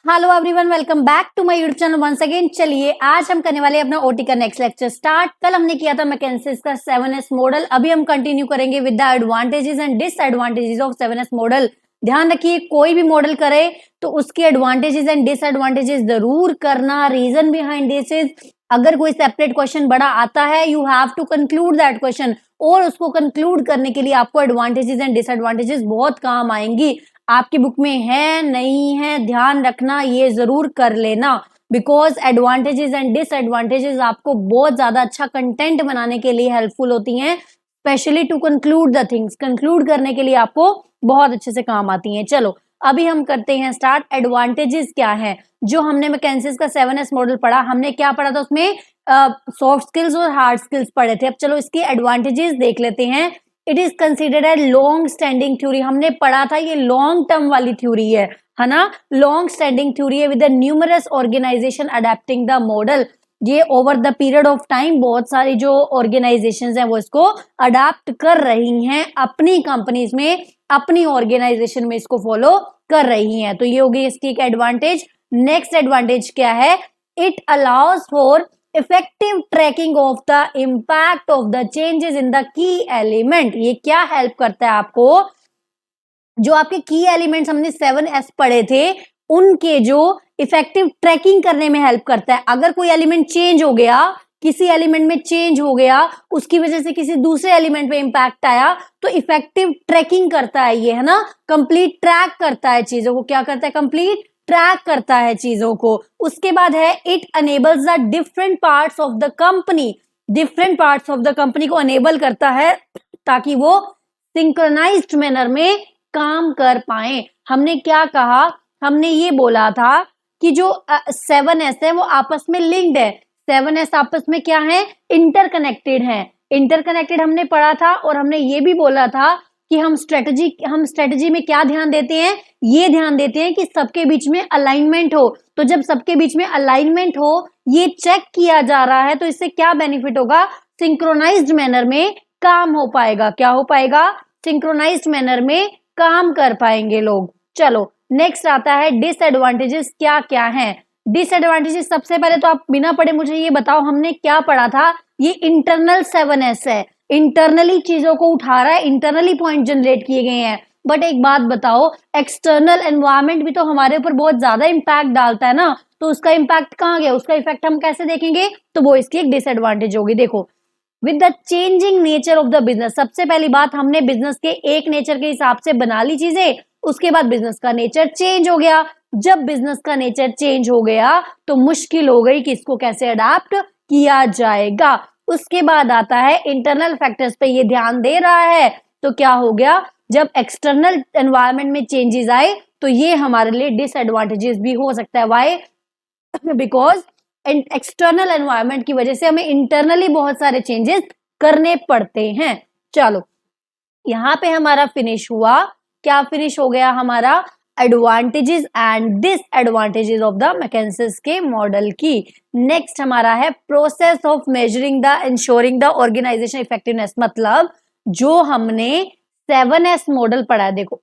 Hello everyone, welcome back to my YouTube channel once again. चलिए आज हम करने वाले हैं अपना ओटी का नेक्स्ट लेक्चर स्टार्ट। कल हमने किया था मैकेंसिस का 7S मॉडल। अभी हम कंटिन्यू करेंगे with the advantages and disadvantages of 7S model. ध्यान रखिए, कोई भी मॉडल करे तो उसके एडवांटेजेस एंड डिसएडवांटेजेस जरूर करना। रीजन बिहाइंड दिस इज, अगर कोई सेपरेट क्वेश्चन बड़ा आता है, you have to conclude that question, और उसको कंक्लूड करने के लिए आपको एडवांटेजेस एंड डिसएडवांटेजेस बहुत काम आएंगी। आपकी बुक में है नहीं है, ध्यान रखना, ये जरूर कर लेना, बिकॉज एडवांटेजेस एंड डिसएडवांटेजेस आपको बहुत ज्यादा अच्छा कंटेंट बनाने के लिए हेल्पफुल होती हैं, specially to conclude the things. Conclude करने के लिए आपको बहुत अच्छे से काम आती हैं। चलो अभी हम करते हैं स्टार्ट। एडवांटेजेस क्या है? जो हमने मैकेंसिस का 7S मॉडल पढ़ा, हमने क्या पढ़ा था उसमें? सॉफ्ट स्किल्स और हार्ड स्किल्स पढ़े थे। अब चलो इसकी एडवांटेजेस देख लेते हैं। It is considered a long standing theory. हमने पढ़ा था ये लॉन्ग टर्म वाली थ्योरी है ना? लॉन्ग स्टैंडिंग थ्योरी है with numerous organization adapting the model. ये over the period of time बहुत सारी जो ऑर्गेनाइजेशंस हैं वो इसको अडाप्ट कर रही हैं अपनी कंपनीज में, अपनी ऑर्गेनाइजेशन में इसको फॉलो कर रही हैं। तो ये होगी इसकी एक एडवांटेज। नेक्स्ट एडवांटेज क्या है? It allows for effective tracking of the impact of the changes in the key element. ये क्या हेल्प करता है आपको? जो आपके की एलिमेंट्स हमने 7S पढ़े थे, उनके जो इफेक्टिव ट्रैकिंग करने में हेल्प करता है। अगर कोई एलिमेंट चेंज हो गया, किसी एलिमेंट में चेंज हो गया, उसकी वजह से किसी दूसरे एलिमेंट पे इंपैक्ट आया, तो इफेक्टिव ट्रैकिंग करता है ये, है ना? कंप्लीट ट्रैक करता है चीजों को। क्या करता है? कंप्लीट ट्रैक करता है चीजों को। उसके बाद है it enables the different parts of the company. Different parts of the company को अनेबल करता है ताकि वो सिंक्रोनाइज्ड मैनर में काम कर पाए। हमने क्या कहा? हमने ये बोला था कि जो 7S है वो आपस में लिंक्ड है। 7S आपस में क्या है? इंटरकनेक्टेड है। इंटरकनेक्टेड हमने पढ़ा था, और हमने ये भी बोला था कि हम स्ट्रेटजी में क्या ध्यान देते हैं? ये ध्यान देते हैं कि सबके बीच में अलाइनमेंट हो। तो जब सबके बीच में अलाइनमेंट हो, ये चेक किया जा रहा है, तो इससे क्या बेनिफिट होगा? सिंक्रोनाइज्ड मैनर में काम हो पाएगा। क्या हो पाएगा? सिंक्रोनाइज्ड मैनर में काम कर पाएंगे लोग। चलो नेक्स्ट आता है डिसएडवांटेजेस क्या क्या हैं। डिसएडवांटेजेस सबसे पहले तो आप बिना पढ़े मुझे ये बताओ, हमने क्या पढ़ा था? ये इंटरनल 7S है, इंटरनली चीजों को उठा रहा है, इंटरनली पॉइंट जनरेट किए गए हैं। बट एक बात बताओ, एक्सटर्नल एनवायरमेंट भी तो हमारे ऊपर बहुत ज्यादा इंपैक्ट डालता है ना, तो उसका इंपैक्ट कहाँ गया? उसका इफेक्ट हम कैसे देखेंगे? तो वो इसकी एक डिसएडवांटेज होगी। देखो, with the changing nature of the business, सबसे पहली बात, हमने बिजनेस के एक नेचर के हिसाब से बना ली चीजें, उसके बाद बिजनेस का नेचर चेंज हो गया। जब बिजनेस का नेचर चेंज हो गया तो मुश्किल हो गई कि इसको कैसे अडाप्ट किया जाएगा। उसके बाद आता है इंटरनल फैक्टर्स पे ये ध्यान दे रहा है, तो क्या हो गया? जब एक्सटर्नल एनवायरनमेंट में चेंजेस आए तो ये हमारे लिए डिसएडवांटेजेस भी हो सकता है। व्हाई? बिकॉज एक्सटर्नल एनवायरनमेंट की वजह से हमें इंटरनली बहुत सारे चेंजेस करने पड़ते हैं। चलो यहां पे हमारा फिनिश हुआ। क्या फिनिश हो गया हमारा? Advantages and disadvantages of the McKinsey's के मॉडल की। नेक्स्ट हमारा है process of measuring the insuring the organization effectiveness. मतलब जो हमने 7S मॉडल पढ़ा है, देखो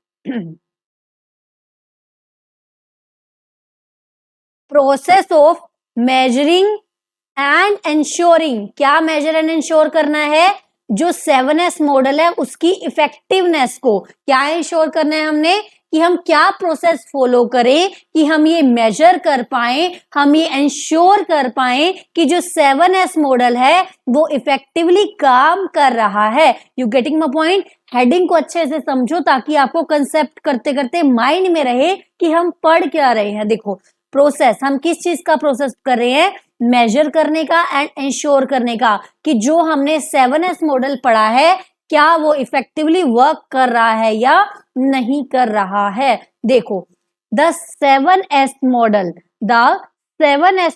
process of measuring and insuring. क्या मेजर एंड इंश्योर करना है? जो 7S मॉडल है उसकी इफेक्टिवनेस को क्या इंश्योर करना है हमने? कि हम क्या प्रोसेस फॉलो करें कि हम ये मेजर कर पाए, हम ये इंश्योर कर पाए कि जो 7S मॉडल है वो इफेक्टिवली काम कर रहा है। You getting my point? Heading को अच्छे से समझो ताकि आपको कंसेप्ट करते करते माइंड में रहे कि हम पढ़ क्या रहे हैं। देखो, प्रोसेस, हम किस चीज का प्रोसेस कर रहे हैं? मेजर करने का एंड इंश्योर करने का कि जो हमने 7S मॉडल पढ़ा है क्या वो इफेक्टिवली वर्क कर रहा है या नहीं कर रहा है। देखो, the 7S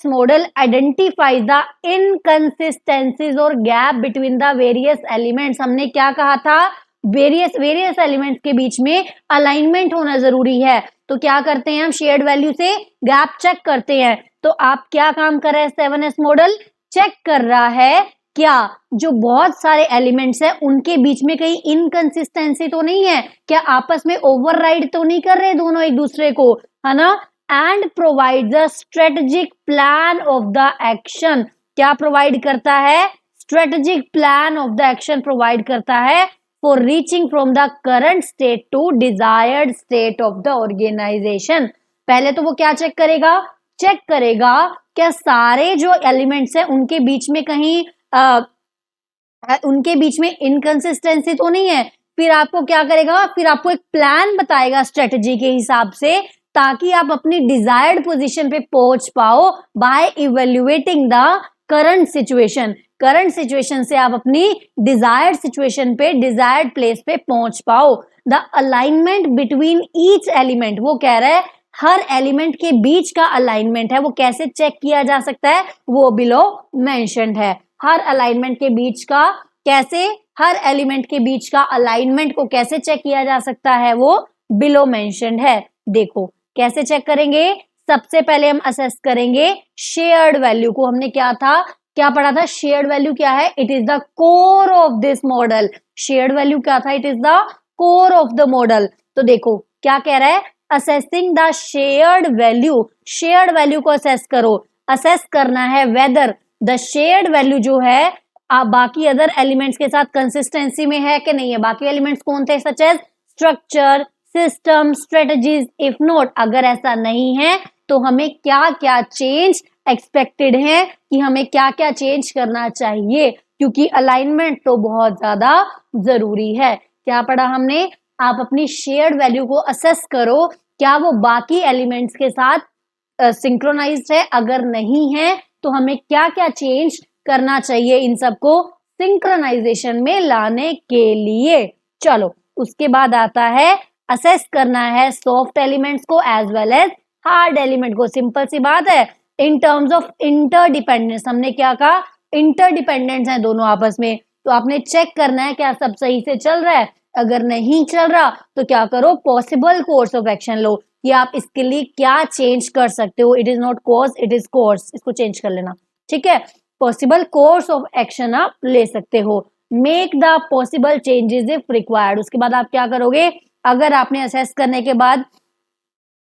model identifies the inconsistencies और gap between the various elements. हमने क्या कहा था? वेरियस एलिमेंट्स के बीच में अलाइनमेंट होना जरूरी है। तो क्या करते हैं हम? शेयर्ड वैल्यू से गैप चेक करते हैं। तो आप क्या काम कर रहे हैं? 7S मॉडल चेक कर रहा है क्या जो बहुत सारे एलिमेंट्स हैं उनके बीच में कहीं इनकंसिस्टेंसी तो नहीं है, क्या आपस में ओवरराइड तो नहीं कर रहे दोनों एक दूसरे को, है ना? And provide the strategic plan of the action. क्या प्रोवाइड करता है? Strategic plan of the action provide करता है for reaching from the current state to desired state of the organisation. पहले तो वो क्या चेक करेगा? चेक करेगा क्या सारे जो एलिमेंट्स हैं उनके बीच में कहीं उनके बीच में इनकंसिस्टेंसी तो नहीं है। फिर आपको क्या करेगा? फिर आपको एक प्लान बताएगा स्ट्रेटजी के हिसाब से, ताकि आप अपनी डिजायर्ड पोजीशन पे पहुंच पाओ by evaluating the current situation. Current situation से आप अपनी डिजायर्ड सिचुएशन पे, डिजायर्ड प्लेस पे पहुंच पाओ। The alignment between each element, वो कह रहा है हर एलिमेंट के बीच का अलाइनमेंट है वो कैसे चेक किया जा सकता है, वो बिलो मेंशन्ड है। हर अलाइनमेंट के बीच का कैसे, हर एलिमेंट के बीच का अलाइनमेंट को कैसे चेक किया जा सकता है, वो बिलो मेंशन्ड है। देखो कैसे चेक करेंगे? सबसे पहले हम असेस करेंगे शेयर्ड वैल्यू को। हमने क्या था, क्या पढ़ा था? शेयर्ड वैल्यू क्या है? It is the core of this model. Shared value क्या था? It is the core of the model. तो देखो क्या कह रहा है? Assessing the shared value. Shared value को असेस करो। असेस करना है वेदर द शेयर्ड वैल्यू जो है बाकी अदर एलिमेंट्स के साथ कंसिस्टेंसी में है कि नहीं है। बाकी एलिमेंट्स कौन थे? Such as structure, system, strategies. If not, अगर ऐसा नहीं है तो हमें क्या क्या चेंज एक्सपेक्टेड है, कि हमें क्या क्या चेंज करना चाहिए, क्योंकि अलाइनमेंट तो बहुत ज्यादा जरूरी है। क्या पढ़ा हमने? आप अपनी शेयर्ड वैल्यू को असेस करो, क्या वो बाकी एलिमेंट्स के साथ सिंक्रोनाइज्ड है। अगर नहीं है तो हमें क्या क्या चेंज करना चाहिए इन सबको सिंक्रोनाइजेशन में लाने के लिए। चलो उसके बाद आता है असेस करना है सॉफ्ट एलिमेंट्स को as well as hard element को। सिंपल सी बात है। इन टर्म्स ऑफ इंटरडिपेंडेंस, हमने क्या कहा? इंटरडिपेंडेंस है दोनों आपस में, तो आपने चेक करना है क्या सब सही से चल रहा है। अगर नहीं चल रहा तो क्या करो? पॉसिबल कोर्स ऑफ एक्शन लो, कि आप इसके लिए क्या चेंज कर सकते हो। It is not cause, it is course, इसको चेंज कर लेना, ठीक है। पॉसिबल कोर्स ऑफ एक्शन आप ले सकते हो। Make the possible changes if required. उसके बाद आप क्या करोगे? अगर आपने असेस करने के बाद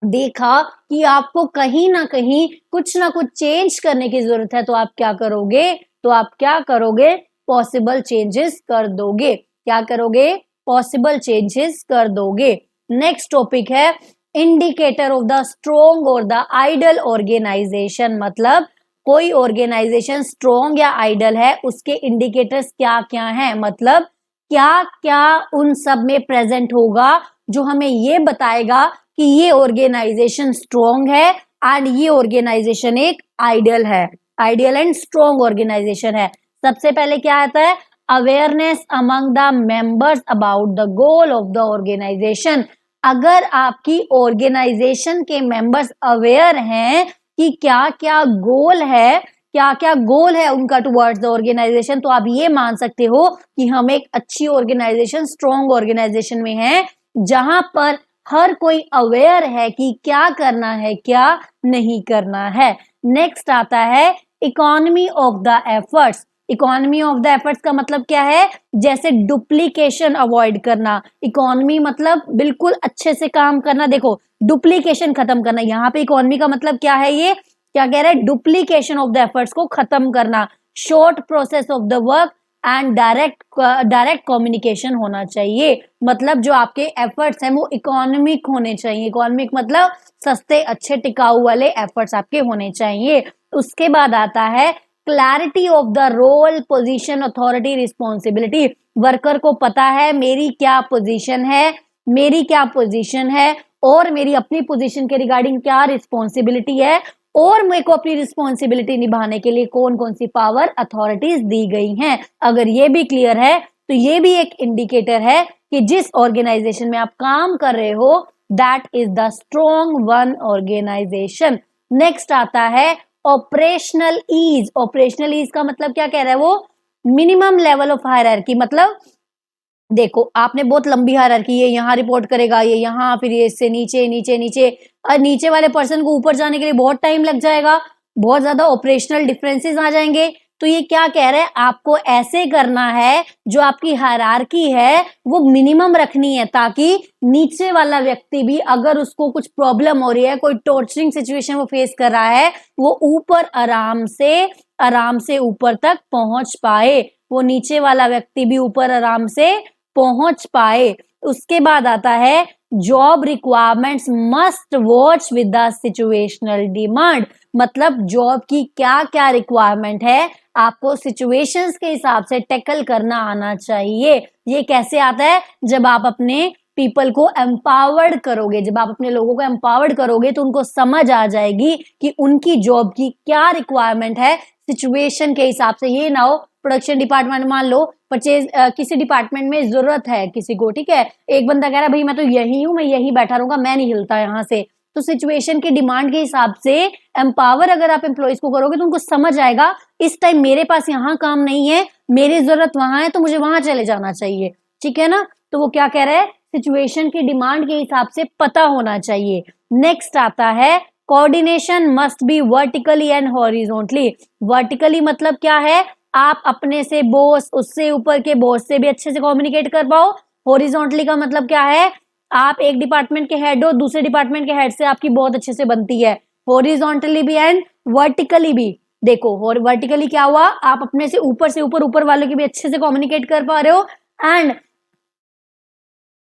देखा कि आपको कहीं ना कहीं कुछ ना कुछ चेंज करने की जरूरत है, तो आप क्या करोगे? तो आप क्या करोगे? पॉसिबल चेंजेस कर दोगे। क्या करोगे? पॉसिबल चेंजेस कर दोगे। नेक्स्ट टॉपिक है इंडिकेटर ऑफ द स्ट्रॉन्ग और द आइडल ऑर्गेनाइजेशन। मतलब कोई ऑर्गेनाइजेशन स्ट्रॉन्ग या आइडल है, उसके इंडिकेटर्स क्या क्या हैं, मतलब क्या क्या उन सब में प्रेजेंट होगा जो हमें ये बताएगा कि ये ऑर्गेनाइजेशन स्ट्रॉन्ग है एंड ये ऑर्गेनाइजेशन एक आइडियल है, आइडियल एंड स्ट्रॉन्ग ऑर्गेनाइजेशन है। सबसे पहले क्या आता है? Awareness among the members about the goal of the organisation. अगर आपकी ऑर्गेनाइजेशन के मेंबर्स अवेयर हैं कि क्या क्या गोल है, क्या क्या गोल है उनका टुवर्ड्स द ऑर्गेनाइजेशन, तो आप ये मान सकते हो कि हम एक अच्छी ऑर्गेनाइजेशन, स्ट्रॉन्ग ऑर्गेनाइजेशन में हैं, जहां पर हर कोई अवेयर है कि क्या करना है, क्या नहीं करना है। नेक्स्ट आता है economy of the efforts. Economy of the efforts का मतलब क्या है? जैसे डुप्लीकेशन अवॉइड करना। इकोनॉमी मतलब बिल्कुल अच्छे से काम करना। देखो डुप्लीकेशन खत्म करना, यहाँ पे इकोनॉमी का मतलब क्या है? ये क्या कह रहा है? डुप्लीकेशन ऑफ द एफर्ट्स को खत्म करना। Short process of the work and direct communication होना चाहिए। मतलब जो आपके एफर्ट्स हैं वो इकोनॉमिक होने चाहिए। इकोनॉमिक मतलब सस्ते, अच्छे, टिकाऊ वाले एफर्ट्स आपके होने चाहिए। उसके बाद आता है clarity of the role, position, authority, responsibility. Worker को पता है मेरी क्या पोजीशन है, मेरी क्या पोजीशन है, और मेरी अपनी पोजीशन के रिगार्डिंग क्या रिस्पॉन्सिबिलिटी है, और मेरे को अपनी रिस्पॉन्सिबिलिटी निभाने के लिए कौन कौन सी पावर, अथॉरिटीज दी गई हैं। अगर ये भी क्लियर है तो ये भी एक इंडिकेटर है कि जिस ऑर्गेनाइजेशन में आप काम कर रहे हो that is the strong one organisation. Next आता है ऑपरेशनल ईज। ऑपरेशनल ईज का मतलब क्या कह रहा है? वो मिनिमम लेवल ऑफ हायरार्की। मतलब देखो आपने बहुत लंबी हायरार्की, ये यहाँ रिपोर्ट करेगा, ये यहाँ, फिर ये इससे नीचे नीचे नीचे, और नीचे वाले पर्सन को ऊपर जाने के लिए बहुत टाइम लग जाएगा, बहुत ज्यादा ऑपरेशनल डिफरेंसेस आ जाएंगे। तो ये क्या कह रहे हैं, आपको ऐसे करना है, जो आपकी हायरार्की है वो मिनिमम रखनी है, ताकि नीचे वाला व्यक्ति भी अगर उसको कुछ प्रॉब्लम हो रही है, कोई टॉर्चरिंग सिचुएशन वो फेस कर रहा है, वो ऊपर आराम से ऊपर तक पहुंच पाए, वो नीचे वाला व्यक्ति भी ऊपर आराम से पहुंच पाए। उसके बाद आता है job requirements must watch with the situational demand, मतलब जॉब की क्या क्या रिक्वायरमेंट है आपको सिचुएशंस के हिसाब से टैकल करना आना चाहिए। ये कैसे आता है, जब आप अपने पीपल को एम्पावर्ड करोगे, जब आप अपने लोगों को एम्पावर्ड करोगे तो उनको समझ आ जाएगी कि उनकी जॉब की क्या रिक्वायरमेंट है सिचुएशन के हिसाब से। ये ना हो प्रोडक्शन डिपार्टमेंट मान लो परचेज किसी डिपार्टमेंट में जरूरत है किसी को, ठीक है, एक बंदा कह रहा है भाई मैं तो यही हूं, मैं यही बैठा रहूंगा, मैं नहीं हिलता यहाँ से, तो सिचुएशन की डिमांड के हिसाब से एम्पावर अगर आप एम्प्लॉइज को करोगे तो उनको समझ आएगा इस टाइम मेरे पास यहाँ काम नहीं है, मेरी जरूरत वहां है, तो मुझे वहां चले जाना चाहिए, ठीक है ना। तो वो क्या कह रहे हैं, सिचुएशन की डिमांड के हिसाब से पता होना चाहिए। नेक्स्ट आता है coordination must be vertically and horizontally. Vertically मतलब क्या है, आप अपने से बॉस, उससे ऊपर के बॉस से भी अच्छे से कम्युनिकेट कर पाओ। हॉरिजॉन्टली का मतलब क्या है, आप एक डिपार्टमेंट के हेड हो, दूसरे डिपार्टमेंट के हेड से आपकी बहुत अच्छे से बनती है। हॉरिजॉन्टली भी एंड वर्टिकली भी। देखो वर्टिकली क्या हुआ, आप अपने से ऊपर वालों की भी अच्छे से कम्युनिकेट कर पा रहे हो, एंड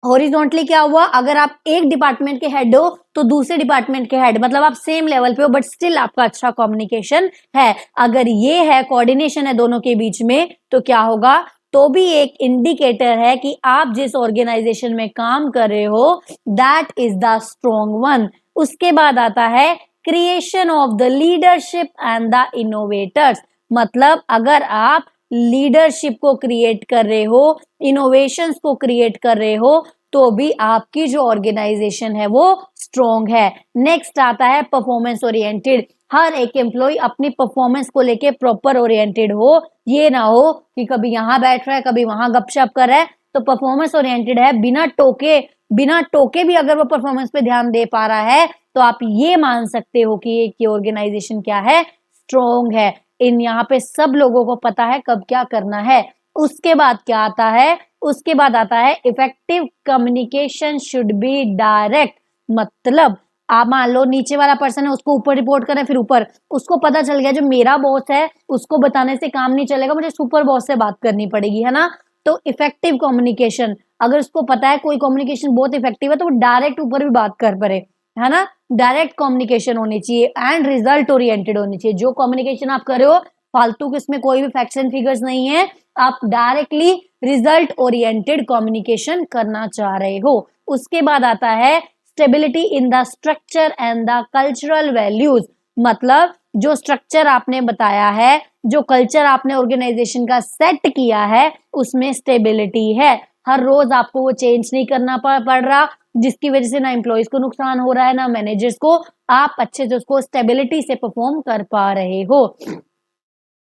हॉरिजॉन्टली क्या हुआ, अगर आप एक डिपार्टमेंट के हेड हो तो दूसरे डिपार्टमेंट के हेड, मतलब आप सेम लेवल पे हो बट स्टिल आपका अच्छा कम्युनिकेशन है। अगर ये है कोऑर्डिनेशन है दोनों के बीच में, तो क्या होगा, तो भी एक इंडिकेटर है कि आप जिस ऑर्गेनाइजेशन में काम कर रहे हो that is the strong one. उसके बाद आता है creation of the leadership and the innovators, मतलब अगर आप लीडरशिप को क्रिएट कर रहे हो, इनोवेशंस को क्रिएट कर रहे हो, तो भी आपकी जो ऑर्गेनाइजेशन है वो स्ट्रॉन्ग है। नेक्स्ट आता है परफॉर्मेंस ओरिएंटेड, हर एक एम्प्लॉय अपनी परफॉर्मेंस को लेके प्रॉपर ओरिएंटेड हो, ये ना हो कि कभी यहाँ बैठ रहा है कभी वहां गपशप कर रहा है। तो परफॉर्मेंस ओरिएंटेड है, बिना टोके भी अगर वो परफॉर्मेंस पे ध्यान दे पा रहा है तो आप ये मान सकते हो कि ऑर्गेनाइजेशन क्या है, स्ट्रॉन्ग है। इन यहाँ पे सब लोगों को पता है कब क्या करना है। उसके बाद क्या आता है, उसके बाद आता है effective communication should be direct, मतलब आप मान लो नीचे वाला पर्सन है उसको ऊपर रिपोर्ट करें, फिर ऊपर उसको पता चल गया जो मेरा बॉस है उसको बताने से काम नहीं चलेगा, मुझे सुपर बॉस से बात करनी पड़ेगी, है ना। तो इफेक्टिव कम्युनिकेशन, अगर उसको पता है कोई कम्युनिकेशन बहुत इफेक्टिव है तो वो डायरेक्ट ऊपर भी बात कर पड़े, है ना। डायरेक्ट कम्युनिकेशन होनी चाहिए एंड रिजल्ट ओरिएंटेड होनी चाहिए। जो कम्युनिकेशन आप कर रहे हो फालतू के, इसमें कोई भी फैक्ट्स एंड फिगर्स नहीं है, आप डायरेक्टली रिजल्ट ओरिएंटेड कम्युनिकेशन करना चाह रहे हो। उसके बाद आता है stability in the structure and the cultural values, मतलब जो स्ट्रक्चर आपने बताया है, जो कल्चर आपने ऑर्गेनाइजेशन का सेट किया है, उसमें स्टेबिलिटी है। हर रोज आपको वो चेंज नहीं करना पड़ रहा, जिसकी वजह से ना एम्प्लॉइज को नुकसान हो रहा है ना मैनेजर्स को, आप अच्छे से उसको स्टेबिलिटी से परफॉर्म कर पा रहे हो।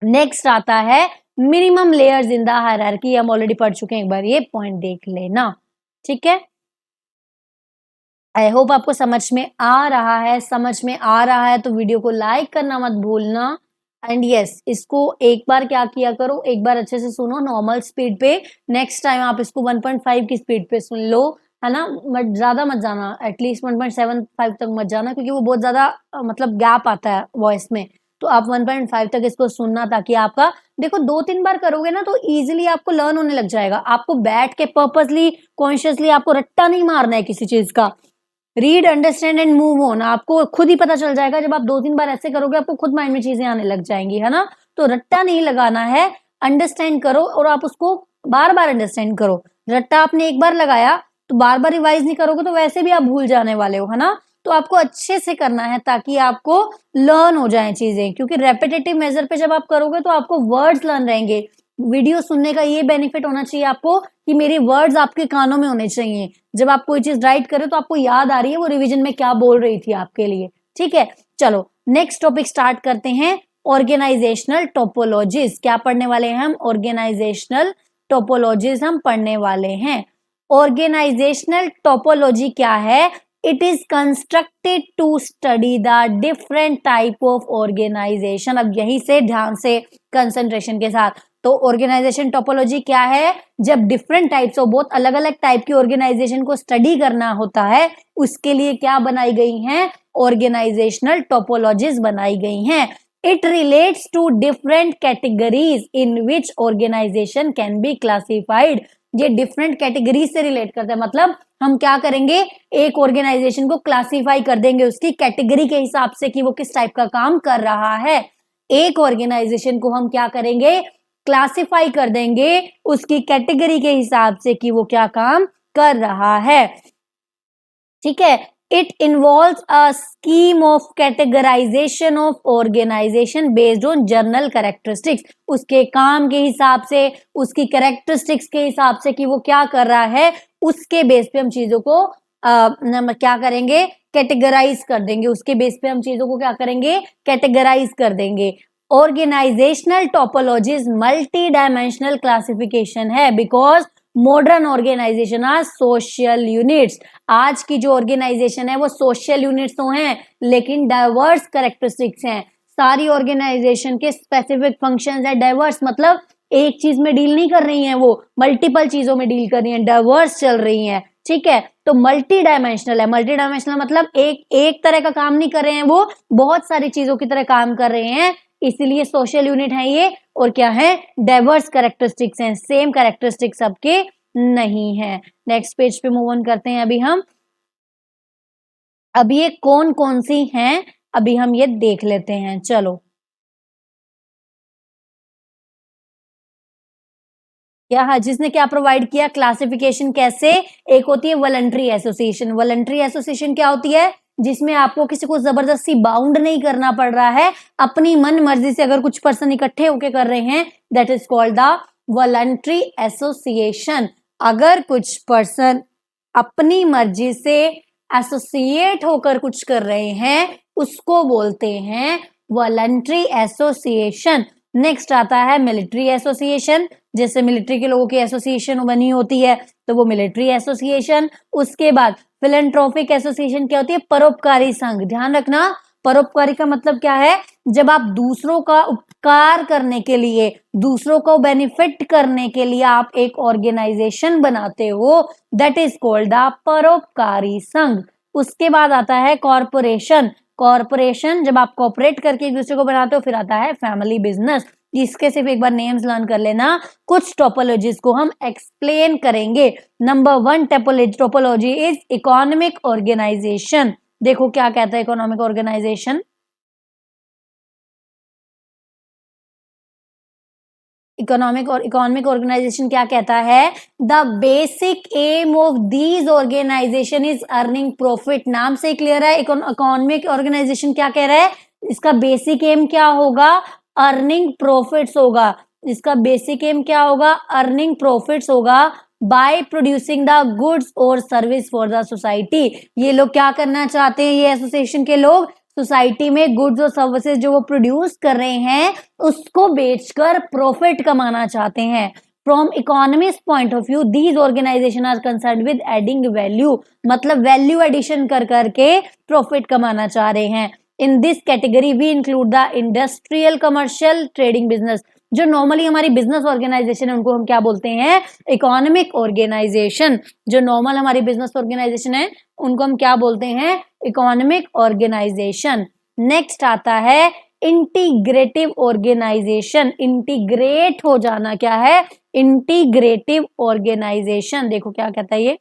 नेक्स्ट आता है minimum layers in the hierarchy, हम ऑलरेडी पढ़ चुके हैं, एक बार ये पॉइंट देख लेना, ठीक है। आई होप आपको समझ में आ रहा है, समझ में आ रहा है तो वीडियो को लाइक करना मत भूलना। एंड यस, इसको एक बार क्या किया करो, एक बार अच्छे से सुनो नॉर्मल स्पीड पे, नेक्स्ट टाइम आप इसको 1.5 की स्पीड पे सुन लो, है ना, बट ज्यादा मत जाना, एटलीस्ट 1.75 तक मत जाना, क्योंकि वो बहुत ज्यादा मतलब गैप आता है वॉइस में, तो आप 1.5 तक इसको सुनना, ताकि आपका देखो 2-3 बार करोगे ना तो इजीली आपको लर्न होने लग जाएगा। आपको बैठ के पर्पसली कॉन्शियसली आपको रट्टा नहीं मारना है किसी चीज का, read understand and move on, आपको खुद ही पता चल जाएगा। जब आप 2-3 बार ऐसे करोगे आपको खुद माइंड में चीजें आने लग जाएंगी, है ना। तो रट्टा नहीं लगाना है, अंडरस्टैंड करो और आप उसको बार बार अंडरस्टैंड करो। रट्टा आपने एक बार लगाया तो बार बार रिवाइज नहीं करोगे तो वैसे भी आप भूल जाने वाले हो, है ना। तो आपको अच्छे से करना है ताकि आपको लर्न हो जाए चीजें, क्योंकि रेपिटेटिव मेजर पे जब आप करोगे तो आपको वर्ड्स लर्न रहेंगे। वीडियो सुनने का ये बेनिफिट होना चाहिए आपको कि मेरे वर्ड्स आपके कानों में होने चाहिए, जब आप कोई चीज राइट करें तो आपको याद आ रही है वो रिवीजन में क्या बोल रही थी आपके लिए, ठीक है। चलो नेक्स्ट टॉपिक स्टार्ट करते हैं, ऑर्गेनाइजेशनल टोपोलॉजीज। क्या पढ़ने वाले हैं हम, ऑर्गेनाइजेशनल टोपोलॉजीज हम पढ़ने वाले हैं। ऑर्गेनाइजेशनल टोपोलॉजी क्या है, it is constructed to study the different type of organisation. अब यही से ध्यान से कंसंट्रेशन के साथ, तो ऑर्गेनाइजेशन टोपोलॉजी क्या है, जब डिफरेंट टाइप्स ऑफ, बहुत अलग अलग टाइप की ऑर्गेनाइजेशन को स्टडी करना होता है, उसके लिए क्या बनाई गई हैं, ऑर्गेनाइजेशनल टोपोलॉजीज बनाई गई हैं। It relates to different categories in which organisation can be classified. ये डिफरेंट कैटेगरीज से रिलेट करता है, मतलब हम क्या करेंगे, एक ऑर्गेनाइजेशन को क्लासिफाई कर देंगे उसकी कैटेगरी के हिसाब से कि वो किस टाइप का काम कर रहा है। एक ऑर्गेनाइजेशन को हम क्या करेंगे, क्लासिफाई कर देंगे उसकी कैटेगरी के हिसाब से कि वो क्या काम कर रहा है। ठीक है, it involves a scheme of categorisation of organisation based on general characteristics. उसके काम के हिसाब से, उसकी कैरेक्टरिस्टिक्स के हिसाब से कि वो क्या कर रहा है, उसके बेस पे हम चीजों को क्या करेंगे, कैटेगराइज कर देंगे। उसके बेस पे हम चीजों को क्या करेंगे, कैटेगराइज कर देंगे। Organizational topologies multi dimensional classification है because modern organization are social units. आज की जो ऑर्गेनाइजेशन है वो सोशल यूनिट्स तो हैं, लेकिन डाइवर्स कैरेक्टरिस्टिक्स हैं। सारी ऑर्गेनाइजेशन के स्पेसिफिक फंक्शंस है। डाइवर्स मतलब एक चीज में डील नहीं कर रही हैं, वो मल्टीपल चीजों में डील कर रही हैं, डाइवर्स चल रही हैं। ठीक है, तो मल्टी डायमेंशनल है। मल्टी डायमेंशनल मतलब एक तरह का काम नहीं कर रहे हैं, वो बहुत सारी चीजों की तरह काम कर रहे हैं, इसीलिए सोशल यूनिट है ये। और क्या है, डाइवर्स कैरेक्टरिस्टिक्स हैं, सेम कैरेक्टरिस्टिक्स सबके नहीं है। नेक्स्ट पेज पे मूव ऑन करते हैं। अभी ये कौन कौन सी हैं, अभी हम ये देख लेते हैं। चलो, यहाँ जिसने क्या प्रोवाइड किया, क्लासिफिकेशन कैसे, एक होती है वॉलंटरी एसोसिएशन। वॉलंटरी एसोसिएशन क्या होती है, जिसमें आपको किसी को जबरदस्ती बाउंड नहीं करना पड़ रहा है, अपनी मन मर्जी से अगर कुछ पर्सन इकट्ठे होके कर रहे हैं, that is called the voluntary association. अगर कुछ पर्सन अपनी मर्जी से एसोसिएट होकर कुछ कर रहे हैं, उसको बोलते हैं वॉलंटरी एसोसिएशन। नेक्स्ट आता है मिलिट्री एसोसिएशन। जैसे मिलिट्री के लोगों की एसोसिएशन बनी होती है, तो वो मिलिट्री एसोसिएशन। उसके बाद फिलेंट्रोपिक एसोसिएशन क्या होती है, परोपकारी संघ। ध्यान रखना, परोपकारी का मतलब क्या है, जब आप दूसरों का उपकार करने के लिए, दूसरों को बेनिफिट करने के लिए आप एक ऑर्गेनाइजेशन बनाते हो, दैट इज कॉल्ड द परोपकारी संघ। उसके बाद आता है कॉरपोरेशन। कॉरपोरेशन जब आप कॉपरेट करके एक दूसरे को बनाते हो। फिर आता है फैमिली बिजनेस। इसके सिर्फ एक बार नेम्स लर्न कर लेना, कुछ टोपोलॉजीज को हम एक्सप्लेन करेंगे। Number 1 topology is economic organisation. देखो क्या कहता है इकोनॉमिक ऑर्गेनाइजेशन। इकोनॉमिक ऑर्गेनाइजेशन क्या कहता है, the basic aim of these organisation is earning profit. नाम से क्लियर है, इकोनॉमिक ऑर्गेनाइजेशन क्या कह रहा है, इसका बेसिक एम क्या होगा, अर्निंग प्रॉफिट्स होगा। इसका बेसिक एम क्या होगा, अर्निंग प्रॉफिट्स होगा बाय प्रोड्यूसिंग द गुड्स और सर्विस फॉर द सोसाइटी। ये लोग क्या करना चाहते हैं, ये एसोसिएशन के लोग सोसाइटी में गुड्स और सर्विसेज जो वो प्रोड्यूस कर रहे हैं, उसको बेचकर प्रॉफिट कमाना चाहते हैं। From economist point of view these organisation are concern with adding value, मतलब वैल्यू एडिशन कर करके प्रॉफिट कमाना चाह रहे हैं। In this category we include the industrial, commercial, trading business. जो नॉर्मली हमारी बिजनेस ऑर्गेनाइजेशन है उनको हम क्या बोलते हैं, इकोनॉमिक ऑर्गेनाइजेशन। जो नॉर्मल हमारी बिजनेस ऑर्गेनाइजेशन है उनको हम क्या बोलते हैं, इकोनॉमिक ऑर्गेनाइजेशन। नेक्स्ट आता है इंटीग्रेटिव ऑर्गेनाइजेशन। इंटीग्रेट हो जाना क्या है, इंटीग्रेटिव ऑर्गेनाइजेशन। देखो क्या कहता है ये,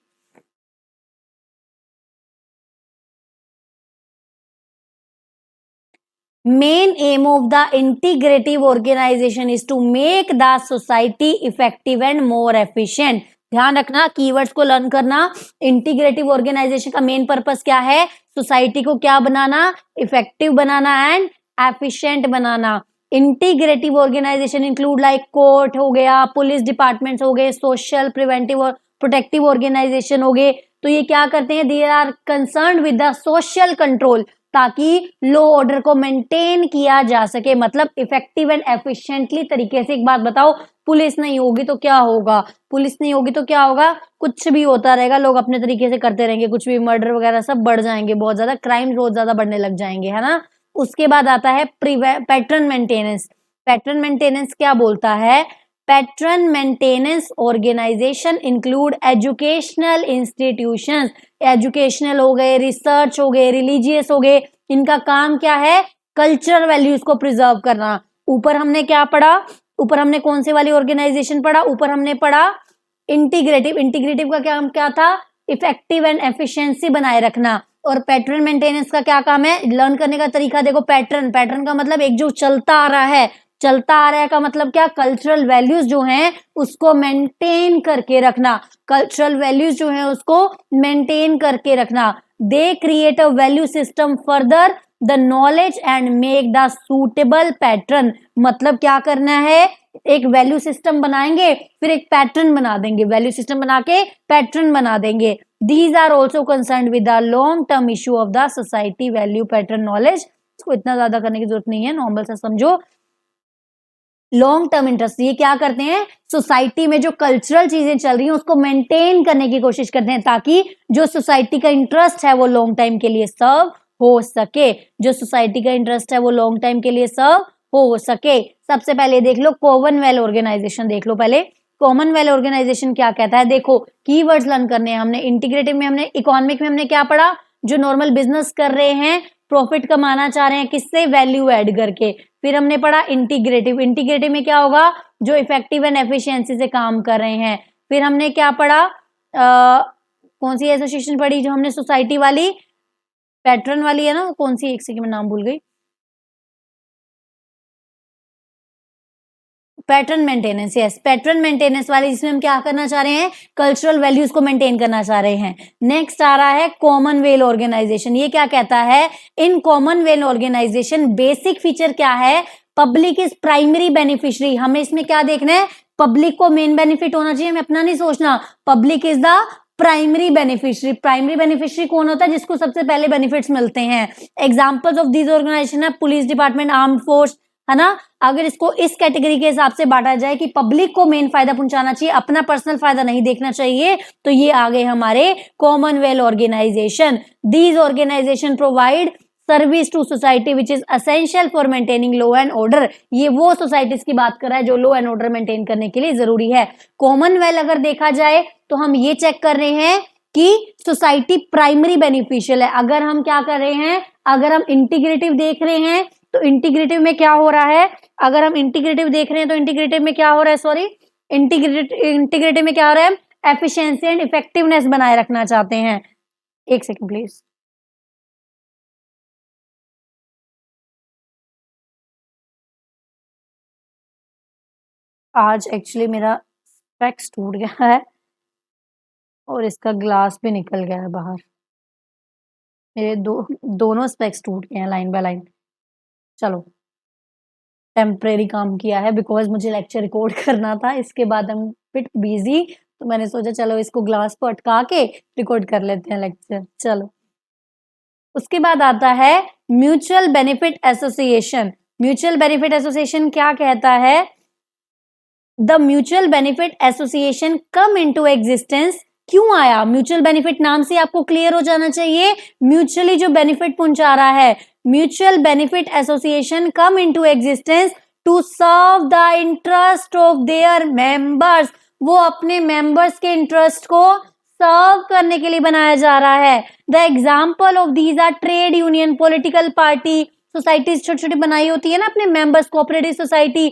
main aim of the integrative organization is to make the society effective and more efficient। ध्यान रखना, कीवर्ड्स को लर्न करना। इंटीग्रेटिव ऑर्गेनाइजेशन का मेन पर्पस क्या है, सोसाइटी को क्या बनाना, इफेक्टिव बनाना एंड एफिशिएंट बनाना। Integrative organization include like court हो गया, पुलिस डिपार्टमेंट्स हो गए, सोशल, प्रिवेंटिव और प्रोटेक्टिव ऑर्गेनाइजेशन हो गए। तो ये क्या करते हैं, they are concern with the social control. ताकि लो ऑर्डर को मेंटेन किया जा सके, मतलब इफेक्टिव एंड एफिशिएंटली तरीके से। एक बात बताओ, पुलिस नहीं होगी तो क्या होगा? पुलिस नहीं होगी तो क्या होगा? कुछ भी होता रहेगा, लोग अपने तरीके से करते रहेंगे, कुछ भी मर्डर वगैरह सब बढ़ जाएंगे, बहुत ज्यादा क्राइम बहुत ज्यादा बढ़ने लग जाएंगे, है ना। उसके बाद आता है पैटर्न मेंटेनेंस। पैटर्न मेंटेनेंस क्या बोलता है? Pattern maintenance organisation include educational institutions, educational हो गए, रिसर्च हो गए, रिलीजियस हो गए, इनका काम क्या है? कल्चरल वैल्यूज को प्रिजर्व करना। ऊपर हमने क्या पढ़ा? ऊपर हमने कौन से वाली ऑर्गेनाइजेशन पढ़ा? ऊपर हमने पढ़ा इंटीग्रेटिव। इंटीग्रेटिव का काम क्या था? इफेक्टिव एंड एफिशिएंसी बनाए रखना। और पैटर्न मेंटेनेंस का क्या काम है? लर्न करने का तरीका देखो, पैटर्न, पैटर्न का मतलब एक जो चलता आ रहा है, चलता आ रहा है का मतलब क्या? कल्चरल वैल्यूज जो हैं उसको मेंटेन करके रखना, कल्चरल वैल्यूज जो हैं उसको मेंटेन करके रखना। They create a value system further the knowledge and make the suitable pattern. मतलब क्या करना है? एक वैल्यू सिस्टम बनाएंगे, फिर एक पैटर्न बना देंगे, वैल्यू सिस्टम बना के पैटर्न बना देंगे। These are also concern with the long term issue of the society, value, pattern, knowledge. इसको इतना ज्यादा करने की जरूरत नहीं है, नॉर्मल सा समझो। लॉन्ग टर्म इंटरेस्ट, ये क्या करते हैं? सोसाइटी में जो कल्चरल चीजें चल रही हैं उसको मेंटेन करने की कोशिश करते हैं, ताकि जो सोसाइटी का इंटरेस्ट है वो लॉन्ग टाइम के लिए सर्व हो सके। जो सोसाइटी का इंटरेस्ट है वो लॉन्ग टाइम के लिए सर्व हो सके। सबसे पहले देख लो कॉमनवेल्थ ऑर्गेनाइजेशन, देख लो पहले कॉमनवेल्थ ऑर्गेनाइजेशन क्या कहता है। देखो कीवर्ड्स लर्न करने हैं हमने। इंटीग्रेटिव में हमने, इकोनॉमिक में हमने क्या पढ़ा? जो नॉर्मल बिजनेस कर रहे हैं, प्रॉफिट कमाना चाह रहे हैं, किससे? वैल्यू ऐड करके। फिर हमने पढ़ा इंटीग्रेटिव। इंटीग्रेटिव में क्या होगा? जो इफेक्टिव एंड एफिशिएंसी से काम कर रहे हैं। फिर हमने क्या पढ़ा? कौन सी एसोसिएशन पढ़ी जो हमने? सोसाइटी वाली, पैटर्न वाली है ना, कौन सी? एक सेकंड में नाम भूल गई। Pattern maintenance, yes, pattern maintenance वाली, जिसमें हम क्या करना चाह रहे हैं? कल्चरल वैल्यूज को मेंटेन करना चाह रहे हैं। नेक्स्ट आ रहा है कॉमनवेल्थ ऑर्गेनाइजेशन। ये क्या कहता है? इन कॉमनवेल्थ ऑर्गेनाइजेशन बेसिक फीचर क्या है? Public is primary beneficiary. हमें इसमें क्या देखना है? पब्लिक को मेन बेनिफिट होना चाहिए, हमें अपना नहीं सोचना। Public is the primary beneficiary. Primary beneficiary कौन होता है? जिसको सबसे पहले बेनिफिट्स मिलते हैं। एग्जांपल्स ऑफ दीज ऑर्गेनाइजेशन है पुलिस डिपार्टमेंट, आर्म्ड फोर्स, है ना। अगर इसको इस कैटेगरी के हिसाब से बांटा जाए कि पब्लिक को मेन फायदा पहुंचाना चाहिए, अपना पर्सनल फायदा नहीं देखना चाहिए, तो ये आ गए हमारे commonwealth organisation. These organisation provide service to society which is essential for maintaining law and order. ये वो सोसाइटीज की बात कर रहा है जो लॉ एंड ऑर्डर मेंटेन करने के लिए जरूरी है। कॉमनवेल्थ अगर देखा जाए तो हम ये चेक कर रहे हैं कि सोसाइटी प्राइमरी बेनिफिशियल है। अगर हम क्या कर रहे हैं? अगर हम इंटीग्रेटिव देख रहे हैं तो इंटीग्रेटिव में क्या हो रहा है? अगर हम इंटीग्रेटिव देख रहे हैं तो इंटीग्रेटिव में क्या हो रहा है? सॉरी, इंटीग्रेटिव में क्या हो रहा है? एफिशिएंसी एंड इफेक्टिवनेस बनाए रखना चाहते हैं। एक सेकंड प्लीज। आज एक्चुअली मेरा स्पेक्स टूट गया है और इसका ग्लास भी निकल गया है बाहर। मेरे दोनों स्पेक्स टूट गए हैं लाइन बाय लाइन। चलो, टेम्परेरी काम किया है बिकॉज मुझे लेक्चर रिकॉर्ड करना था। इसके बाद हम बिट बिजी, तो मैंने सोचा चलो इसको ग्लास पर अटका के रिकॉर्ड कर लेते हैं लेक्चर। चलो, उसके बाद आता है mutual benefit association. Mutual benefit association क्या कहता है? The mutual benefit association come into existence. क्यों आया? म्यूचुअल बेनिफिट नाम से आपको क्लियर हो जाना चाहिए, म्यूचुअली जो बेनिफिट पहुंचा रहा है। Mutual benefit association come into existence to serve the interest of their members. वो अपने मेंबर्स के इंटरेस्ट को सर्व करने के लिए बनाया जा रहा है। The example of these are trade union, political party. Societies छोटी छोटी बनाई होती है ना अपने members, cooperative society.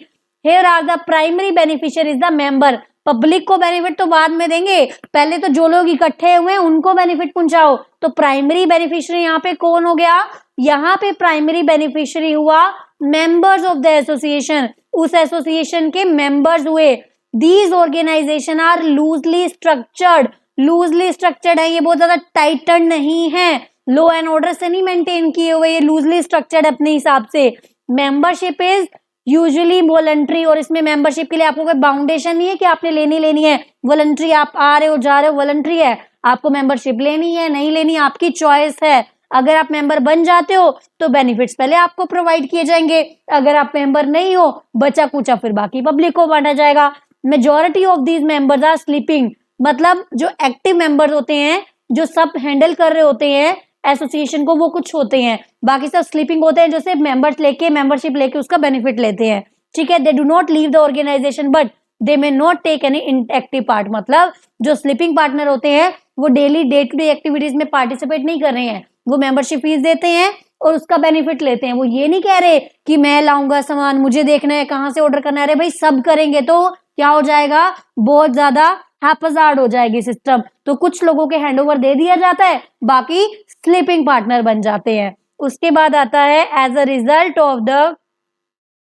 Here are the primary beneficiary is the member. Public को बेनिफिट तो बाद में देंगे, पहले तो जो लोग इकट्ठे हुए हैं उनको बेनिफिट पहुंचाओ। तो प्राइमरी बेनिफिशियरी यहाँ पे कौन हो गया? यहाँ पे प्राइमरी बेनिफिशियरी हुआ मेंबर्स ऑफ द एसोसिएशन, उस एसोसिएशन के मेंबर्स हुए। These organisation are loosely structured. Loosely structured है, ये बहुत ज्यादा टाइटन नहीं है, लॉ एंड ऑर्डर से नहीं मेंटेन किए हुए, ये लूजली स्ट्रक्चर्ड अपने हिसाब से। मेंबरशिप इज यूजुअली वॉलंटरी, और इसमें मेंबरशिप के लिए आपको कोई बाउंडेशन नहीं है कि आपने लेनी है। वॉलंटरी, आप आ रहे हो जा रहे हो, वॉलंटरी है, आपको मेंबरशिप लेनी है नहीं लेनी आपकी चॉइस है। अगर आप मेंबर बन जाते हो तो बेनिफिट्स पहले आपको प्रोवाइड किए जाएंगे, अगर आप मेंबर नहीं हो बचा कुचा फिर बाकी पब्लिक को बांटा जाएगा। Majority of these members are sleeping, मतलब जो एक्टिव मेंबर्स होते हैं, जो सब हैंडल कर रहे होते हैं एसोसिएशन को, वो कुछ होते हैं, बाकी सब स्लीपिंग होते हैं, जो सिर्फ मेंबरशिप लेके उसका बेनिफिट लेते हैं। ठीक है, they do not leave the organisation but they may not take any active part, मतलब जो स्लीपिंग पार्टनर होते हैं वो daily day to day activities में पार्टिसिपेट नहीं कर रहे हैं, वो मेंबरशिप फीस देते हैं और उसका बेनिफिट लेते हैं। वो ये नहीं कह रहे कि मैं लाऊंगा सामान, मुझे देखना है कहाँ से ऑर्डर करना है, अरे भाई सब करेंगे तो क्या हो जाएगा, बहुत ज्यादा हैपजार्ड हो जाएगी सिस्टम। तो कुछ लोगों के हैंडओवर दे दिया जाता है, बाकी स्लीपिंग पार्टनर बन जाते हैं। उसके बाद आता है as a result of the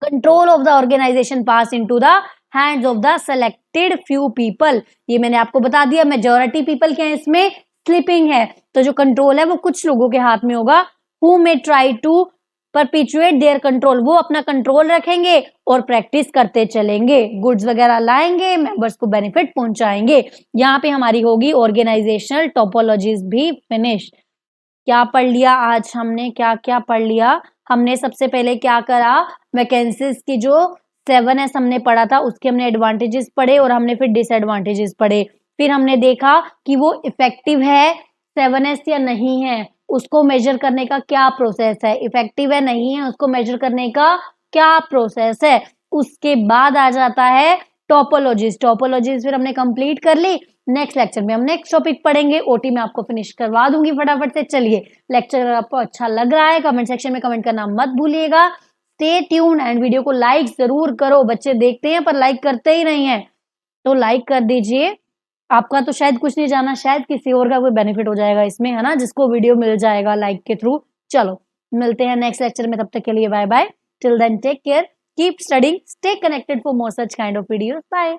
control of the organisation pass into the hands of the selected few people. ये मैंने आपको बता दिया, मेजॉरिटी पीपल क्या है इसमें, स्लीपिंग है, तो जो कंट्रोल है वो कुछ लोगों के हाथ में होगा। Who may try to perpetuate their control, वो अपना कंट्रोल रखेंगे और प्रैक्टिस करते चलेंगे, गुड्स वगैरह लाएंगे, मेंबर्स को बेनिफिट पहुंचाएंगे। यहाँ पे हमारी होगी ऑर्गेनाइजेशनल टोपोलॉजीज भी फिनिश। क्या पढ़ लिया आज हमने, क्या क्या पढ़ लिया हमने? सबसे पहले क्या करा, वैकेंसीज की जो 7S हमने पढ़ा था उसके हमने एडवांटेजेस पढ़े और हमने फिर डिसएडवांटेजेस पढ़े। फिर हमने देखा कि वो इफेक्टिव है 7S या नहीं है, उसको मेजर करने का क्या प्रोसेस है, इफेक्टिव है नहीं है उसको मेजर करने का क्या प्रोसेस है। उसके बाद आ जाता है टोपोलॉजीज, टोपोलॉजीज फिर हमने कंप्लीट कर ली। नेक्स्ट लेक्चर में हम नेक्स्ट टॉपिक पढ़ेंगे, ओटी में आपको फिनिश करवा दूंगी फटाफट से। चलिए, लेक्चर अगर आपको अच्छा लग रहा है कमेंट सेक्शन में कमेंट करना मत भूलिएगा। स्टे ट्यून एंड वीडियो को लाइक जरूर करो, बच्चे देखते हैं पर लाइक करते ही नहीं है, तो लाइक कर दीजिए। आपका तो शायद कुछ नहीं जाना, शायद किसी और का कोई बेनिफिट हो जाएगा इसमें, है ना, जिसको वीडियो मिल जाएगा लाइक के थ्रू। चलो मिलते हैं नेक्स्ट लेक्चर में, तब तक के लिए bye bye. Till then take care, keep studying, stay connected for more such kind of videos. Bye.